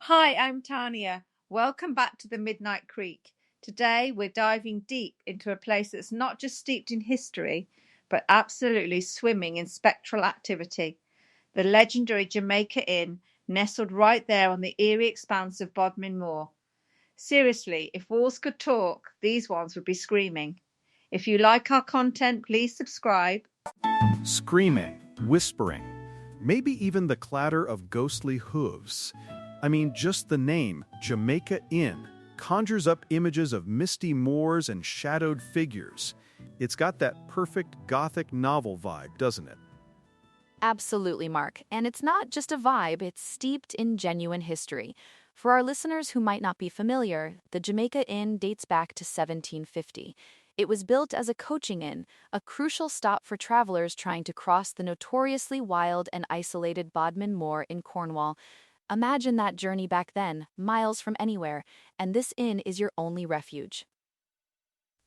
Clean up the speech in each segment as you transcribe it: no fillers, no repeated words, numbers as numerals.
Hi, I'm Tanya. Welcome back to the Midnight Creek. Today we're diving deep into a place that's not just steeped in history, but absolutely swimming in spectral activity. The legendary Jamaica Inn, nestled right there on the eerie expanse of Bodmin Moor. Seriously, if walls could talk, these ones would be screaming. If you like our content, please subscribe. Screaming, whispering, maybe even the clatter of ghostly hooves. I mean, just the name, Jamaica Inn, conjures up images of misty moors and shadowed figures. It's got that perfect Gothic novel vibe, doesn't it? Absolutely, Mark. And it's not just a vibe, it's steeped in genuine history. For our listeners who might not be familiar, the Jamaica Inn dates back to 1750. It was built as a coaching inn, a crucial stop for travelers trying to cross the notoriously wild and isolated Bodmin Moor in Cornwall. Imagine that journey back then, miles from anywhere, and this inn is your only refuge.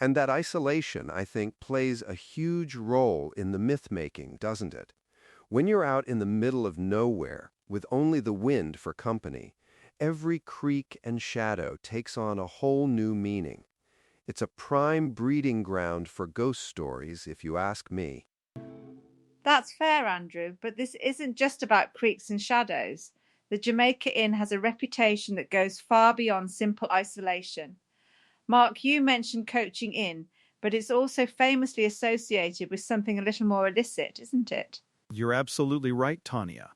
And that isolation, I think, plays a huge role in the myth-making, doesn't it? When you're out in the middle of nowhere, with only the wind for company, every creak and shadow takes on a whole new meaning. It's a prime breeding ground for ghost stories, if you ask me. That's fair, Andrew, but this isn't just about creeks and shadows. The Jamaica Inn has a reputation that goes far beyond simple isolation. Mark, you mentioned coaching in, but it's also famously associated with something a little more illicit, isn't it? You're absolutely right, Tanya.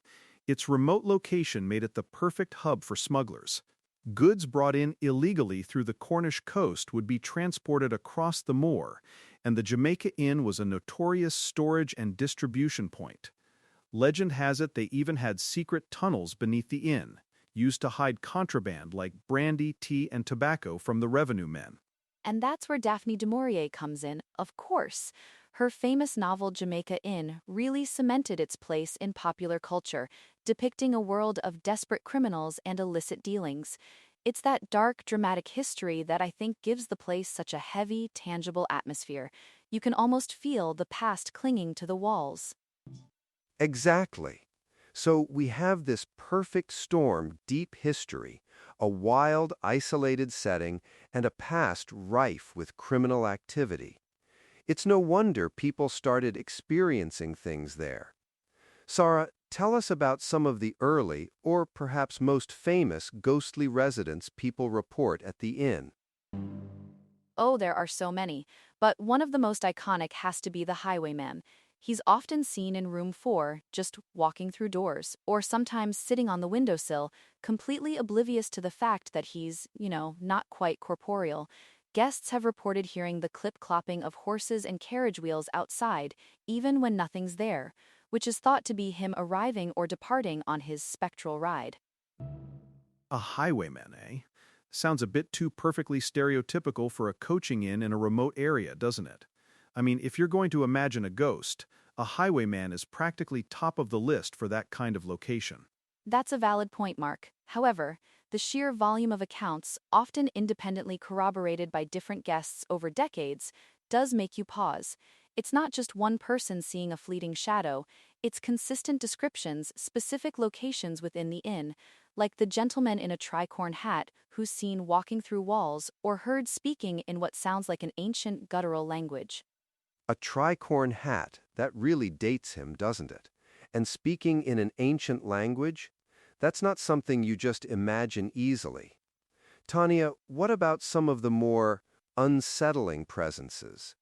Its remote location made it the perfect hub for smugglers. Goods brought in illegally through the Cornish coast would be transported across the moor, and the Jamaica Inn was a notorious storage and distribution point. Legend has it they even had secret tunnels beneath the inn, used to hide contraband like brandy, tea, and tobacco from the revenue men. And that's where Daphne du Maurier comes in, of course. Her famous novel Jamaica Inn really cemented its place in popular culture, depicting a world of desperate criminals and illicit dealings. It's that dark, dramatic history that I think gives the place such a heavy, tangible atmosphere. You can almost feel the past clinging to the walls. Exactly. So we have this perfect storm, deep history, a wild, isolated setting, and a past rife with criminal activity. It's no wonder people started experiencing things there. Sarah, tell us about some of the early, or perhaps most famous, ghostly residents people report at the inn. Oh, there are so many, but one of the most iconic has to be the highwayman. He's often seen in room 4, just walking through doors, or sometimes sitting on the windowsill, completely oblivious to the fact that he's, not quite corporeal. Guests have reported hearing the clip-clopping of horses and carriage wheels outside, even when nothing's there, which is thought to be him arriving or departing on his spectral ride. A highwayman, eh? Sounds a bit too perfectly stereotypical for a coaching inn in a remote area, doesn't it? I mean, if you're going to imagine a ghost, a highwayman is practically top of the list for that kind of location. That's a valid point, Mark. However, the sheer volume of accounts, often independently corroborated by different guests over decades, does make you pause. It's not just one person seeing a fleeting shadow, it's consistent descriptions, specific locations within the inn, like the gentleman in a tricorn hat who's seen walking through walls or heard speaking in what sounds like an ancient guttural language. A tricorn hat, that really dates him, doesn't it? And speaking in an ancient language, that's not something you just imagine easily. Tanya, what about some of the more unsettling presences?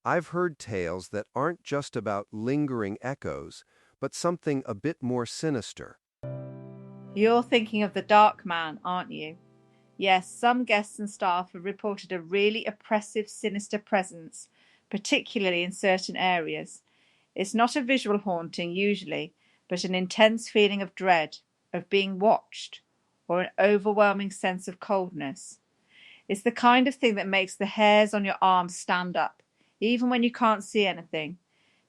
I've heard tales that aren't just about lingering echoes, but something a bit more sinister. You're thinking of the Dark Man, aren't you? Yes, some guests and staff have reported a really oppressive, sinister presence, particularly in certain areas. It's not a visual haunting usually, but an intense feeling of dread, of being watched, or an overwhelming sense of coldness. It's the kind of thing that makes the hairs on your arms stand up, even when you can't see anything.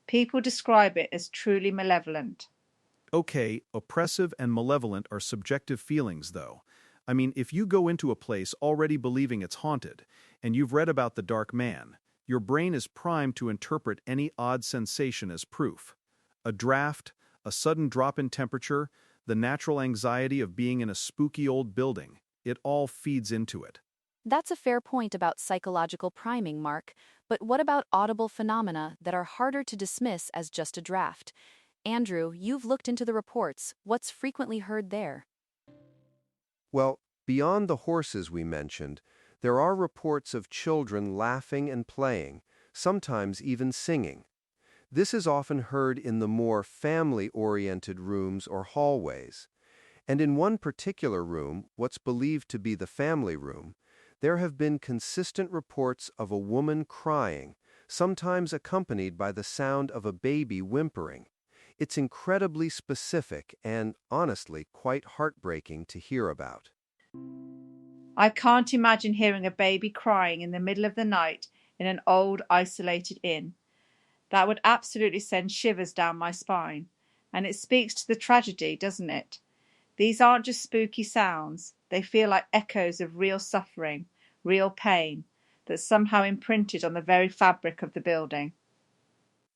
People describe it as truly malevolent. Okay, oppressive and malevolent are subjective feelings, though. I mean, if you go into a place already believing it's haunted, and you've read about the Dark Man, your brain is primed to interpret any odd sensation as proof. A draft, a sudden drop in temperature, the natural anxiety of being in a spooky old building. It all feeds into it. That's a fair point about psychological priming, Mark, but what about audible phenomena that are harder to dismiss as just a draft? Andrew, you've looked into the reports. What's frequently heard there? Well, beyond the horses we mentioned, there are reports of children laughing and playing, sometimes even singing. This is often heard in the more family-oriented rooms or hallways. And in one particular room, what's believed to be the family room, there have been consistent reports of a woman crying, sometimes accompanied by the sound of a baby whimpering. It's incredibly specific and, honestly, quite heartbreaking to hear about. I can't imagine hearing a baby crying in the middle of the night in an old, isolated inn. That would absolutely send shivers down my spine. And it speaks to the tragedy, doesn't it? These aren't just spooky sounds. They feel like echoes of real suffering, real pain, that's somehow imprinted on the very fabric of the building.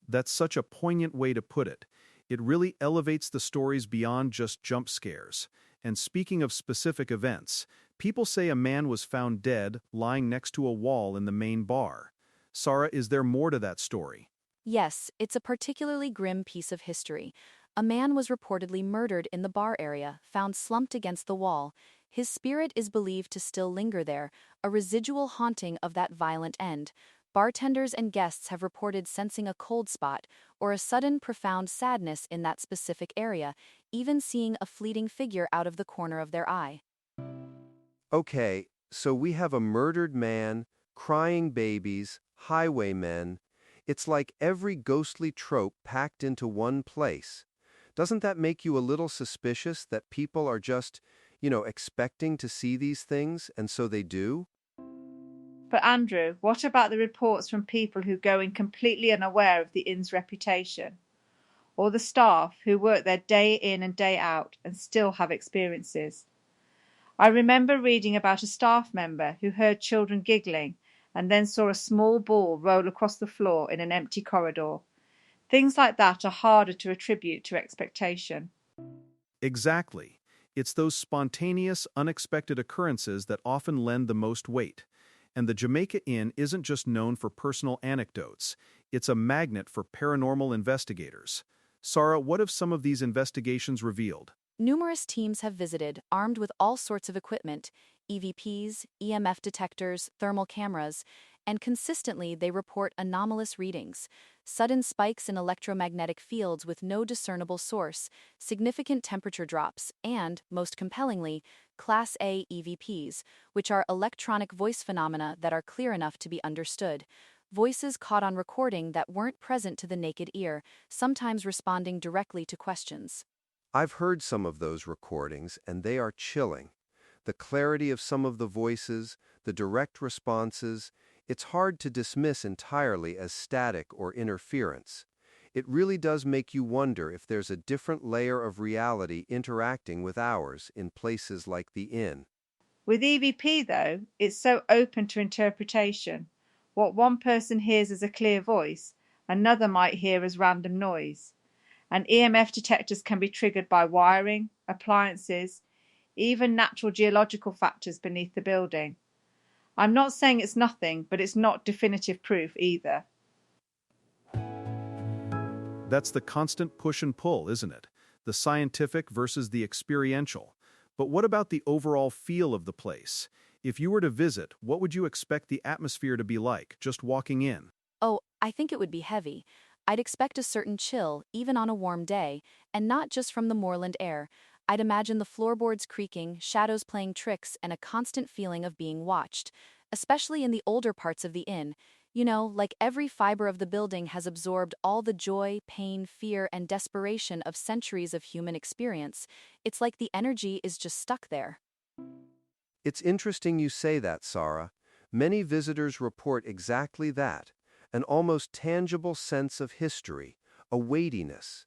That's such a poignant way to put it. It really elevates the stories beyond just jump scares. And speaking of specific events, people say a man was found dead lying next to a wall in the main bar. Sarah, is there more to that story? Yes, it's a particularly grim piece of history. A man was reportedly murdered in the bar area, found slumped against the wall. His spirit is believed to still linger there, a residual haunting of that violent end. Bartenders and guests have reported sensing a cold spot or a sudden profound sadness in that specific area, even seeing a fleeting figure out of the corner of their eye. Okay, so we have a murdered man, crying babies, highwaymen. It's like every ghostly trope packed into one place. Doesn't that make you a little suspicious that people are just, expecting to see these things, and so they do? But Andrew, what about the reports from people who go in completely unaware of the inn's reputation? Or the staff who work there day in and day out and still have experiences? I remember reading about a staff member who heard children giggling and then saw a small ball roll across the floor in an empty corridor. Things like that are harder to attribute to expectation. Exactly. It's those spontaneous, unexpected occurrences that often lend the most weight. And the Jamaica Inn isn't just known for personal anecdotes, it's a magnet for paranormal investigators. Sarah, what have some of these investigations revealed? Numerous teams have visited, armed with all sorts of equipment, EVPs, EMF detectors, thermal cameras, and consistently they report anomalous readings, sudden spikes in electromagnetic fields with no discernible source, significant temperature drops, and, most compellingly, Class A EVPs, which are electronic voice phenomena that are clear enough to be understood. Voices caught on recording that weren't present to the naked ear, sometimes responding directly to questions. I've heard some of those recordings, and they are chilling. The clarity of some of the voices, the direct responses, it's hard to dismiss entirely as static or interference. It really does make you wonder if there's a different layer of reality interacting with ours in places like the inn. With EVP, though, it's so open to interpretation. What one person hears as a clear voice, another might hear as random noise. And EMF detectors can be triggered by wiring, appliances, even natural geological factors beneath the building. I'm not saying it's nothing, but it's not definitive proof either. That's the constant push and pull, isn't it? The scientific versus the experiential. But what about the overall feel of the place? If you were to visit, what would you expect the atmosphere to be like, just walking in? Oh, I think it would be heavy. I'd expect a certain chill, even on a warm day, and not just from the moorland air. I'd imagine the floorboards creaking, shadows playing tricks, and a constant feeling of being watched, especially in the older parts of the inn. Like every fiber of the building has absorbed all the joy, pain, fear, and desperation of centuries of human experience. It's like the energy is just stuck there. It's interesting you say that, Sarah. Many visitors report exactly that, an almost tangible sense of history, a weightiness.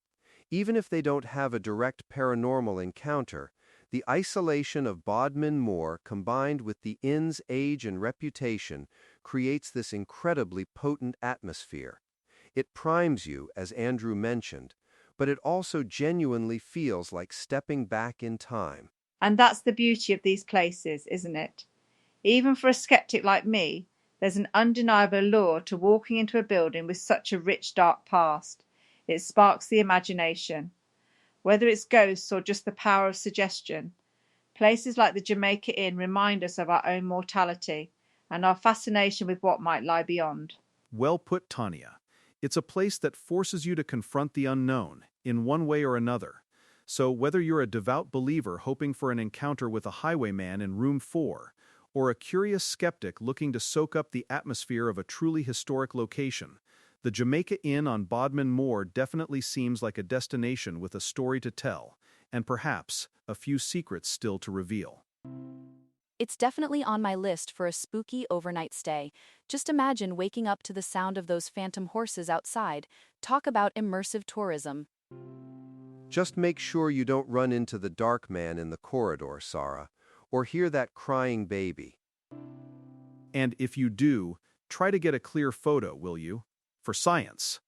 Even if they don't have a direct paranormal encounter, the isolation of Bodmin Moor combined with the inn's age and reputation creates this incredibly potent atmosphere. It primes you, as Andrew mentioned, but it also genuinely feels like stepping back in time. And that's the beauty of these places, isn't it? Even for a skeptic like me, there's an undeniable allure to walking into a building with such a rich, dark past. It sparks the imagination. Whether it's ghosts or just the power of suggestion, places like the Jamaica Inn remind us of our own mortality and our fascination with what might lie beyond. Well put, Tanya. It's a place that forces you to confront the unknown, in one way or another. So whether you're a devout believer hoping for an encounter with a highwayman in room 4, or a curious skeptic looking to soak up the atmosphere of a truly historic location, the Jamaica Inn on Bodmin Moor definitely seems like a destination with a story to tell, and perhaps a few secrets still to reveal. It's definitely on my list for a spooky overnight stay. Just imagine waking up to the sound of those phantom horses outside. Talk about immersive tourism. Just make sure you don't run into the dark man in the corridor, Sarah, or hear that crying baby. And if you do, try to get a clear photo, will you? For science.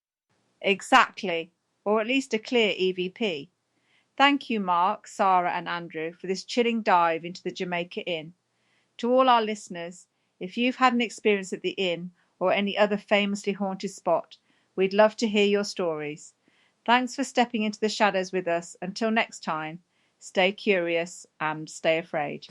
Exactly, or at least a clear EVP. Thank you, Mark, Sarah, and Andrew, for this chilling dive into the Jamaica Inn. To all our listeners, if you've had an experience at the inn or any other famously haunted spot, we'd love to hear your stories. Thanks for stepping into the shadows with us. Until next time, stay curious and stay afraid.